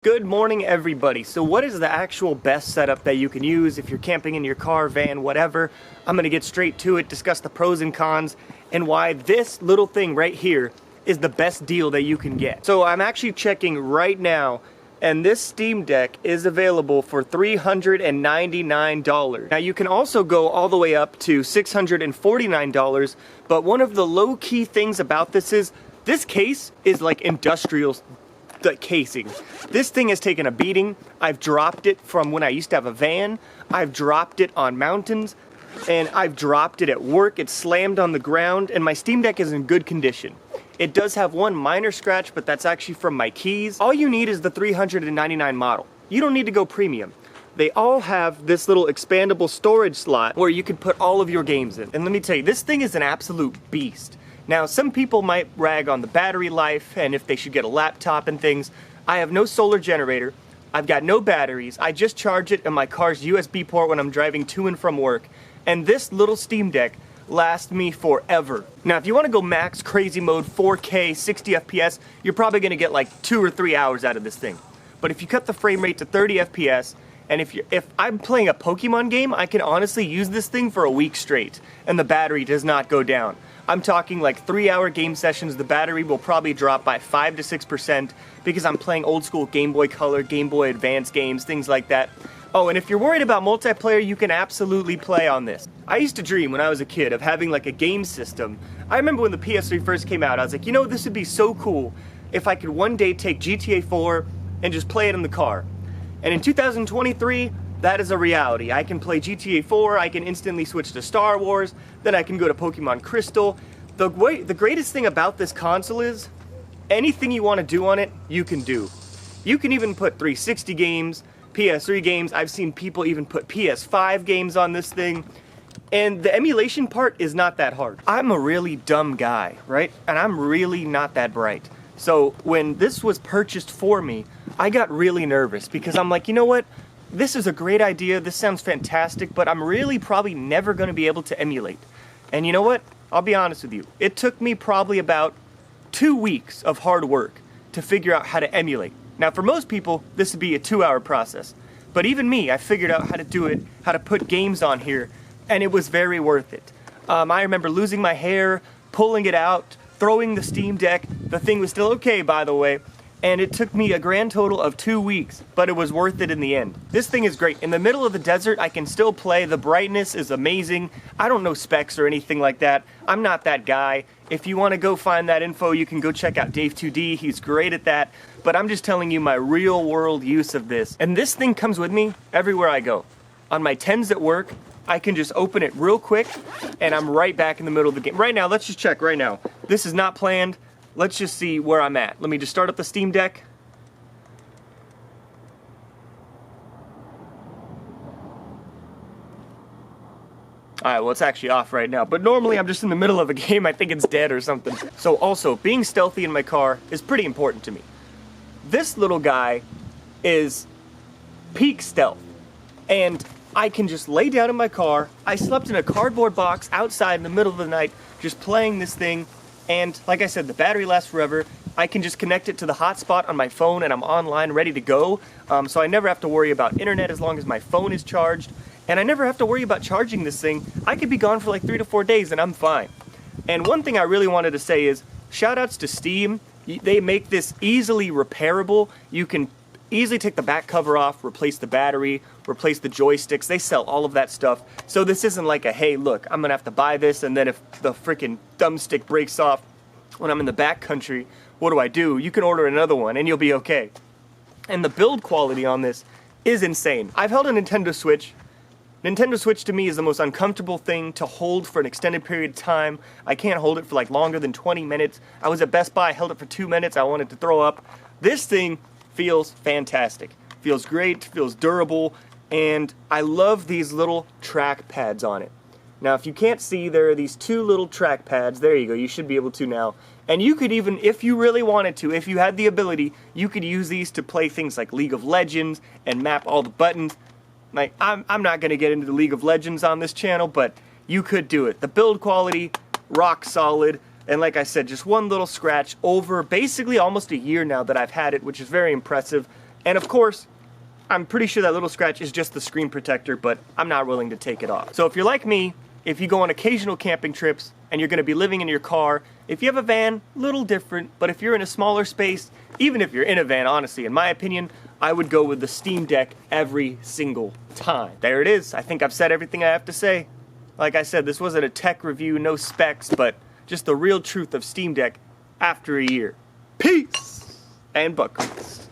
Good morning, everybody. So what is the actual best setup that you can use if you're camping in your car, van, whatever? I'm gonna get straight to it, discuss the pros and cons, and why this little thing right here is the best deal that you can get. So I'm actually checking right now, and this Steam Deck is available for $399. Now you can also go all the way up to $649, but one of the low-key things about this is, this case is like industrial the casing. This thing has taken a beating. I've dropped it from when I used to have a van. I've dropped it on mountains, and I've dropped it at work. It's slammed on the ground, and my Steam Deck is in good condition. It does have one minor scratch, but that's actually from my keys. All you need is the 399 model. You don't need to go premium. They all have this little expandable storage slot where you can put all of your games in. And let me tell you, this thing is an absolute beast. Now, some people might rag on the battery life and if they should get a laptop and things. I have no solar generator. I've got no batteries. I just charge it in my car's USB port when I'm driving to and from work. And this little Steam Deck lasts me forever. Now, if you want to go max crazy mode, 4K, 60 FPS, you're probably going to get like 2 or 3 hours out of this thing. But if you cut the frame rate to 30 FPS, and if I'm playing a Pokemon game, I can honestly use this thing for a week straight, and the battery does not go down. I'm talking like 3-hour game sessions, the battery will probably drop by 5 to 6% because I'm playing old school Game Boy Color, Game Boy Advance games, things like that. Oh, and if you're worried about multiplayer, you can absolutely play on this. I used to dream when I was a kid of having like a game system. I remember when the PS3 first came out, I was like, you know, this would be so cool if I could one day take GTA 4 and just play it in the car. And in 2023, that is a reality. I can play GTA 4, I can instantly switch to Star Wars, then I can go to Pokemon Crystal. The greatest thing about this console is, anything you want to do on it, you can do. You can even put 360 games, PS3 games, I've seen people even put PS5 games on this thing, and the emulation part is not that hard. I'm a really dumb guy, right? And I'm really not that bright. So when this was purchased for me, I got really nervous because I'm like, you know what? This is a great idea, this sounds fantastic, but I'm really probably never going to be able to emulate. And you know what? I'll be honest with you. It took me probably about 2 weeks of hard work to figure out how to emulate. Now for most people, this would be a 2-hour process. But even me, I figured out how to do it, how to put games on here, and it was very worth it. I remember losing my hair, pulling it out, throwing the Steam Deck. The thing was still okay, by the way. And it took me a grand total of 2 weeks, but it was worth it in the end. This thing is great. In the middle of the desert, I can still play. The brightness is amazing. I don't know specs or anything like that. I'm not that guy. If you want to go find that info, you can go check out Dave2D. He's great at that. But I'm just telling you my real world use of this. And this thing comes with me everywhere I go. On my 10s at work, I can just open it real quick, and I'm right back in the middle of the game. Right now, let's just check right now. This is not planned. Let's just see where I'm at. Let me just start up the Steam Deck. Alright, well it's actually off right now, but normally I'm just in the middle of a game, I think it's dead or something. So also, being stealthy in my car is pretty important to me. This little guy is peak stealth, and I can just lay down in my car. I slept in a cardboard box outside in the middle of the night, just playing this thing. And like I said, the battery lasts forever. I can just connect it to the hotspot on my phone and I'm online ready to go. So I never have to worry about internet as long as my phone is charged. And I never have to worry about charging this thing. I could be gone for like 3 to 4 days and I'm fine. And one thing I really wanted to say is, shout outs to Steam. They make this easily repairable. You can easily take the back cover off, replace the battery, replace the joysticks. They sell all of that stuff. So this isn't like a, hey, look, I'm gonna have to buy this, and then if the freaking thumbstick breaks off when I'm in the back country, what do? You can order another one and you'll be okay. And the build quality on this is insane. I've held a Nintendo Switch. Nintendo Switch to me is the most uncomfortable thing to hold for an extended period of time. I can't hold it for like longer than 20 minutes. I was at Best Buy, I held it for 2 minutes, I wanted to throw up. This thing feels fantastic. Feels great, feels durable, and I love these little track pads on it. Now if you can't see, there are these 2 little track pads. There you go, you should be able to now. And you could even, if you really wanted to, if you had the ability, you could use these to play things like League of Legends and map all the buttons. Like, I'm not going to get into the League of Legends on this channel, but you could do it. The build quality, rock solid. And like I said, just one little scratch over basically almost a year now that I've had it, which is very impressive. And of course, I'm pretty sure that little scratch is just the screen protector, but I'm not willing to take it off. So if you're like me, if you go on occasional camping trips and you're gonna be living in your car, if you have a van, little different, but if you're in a smaller space, even if you're in a van, honestly, in my opinion, I would go with the Steam Deck every single time. There it is. I think I've said everything I have to say. Like I said, this wasn't a tech review, no specs, but just the real truth of Steam Deck after a year. Peace and butt grease.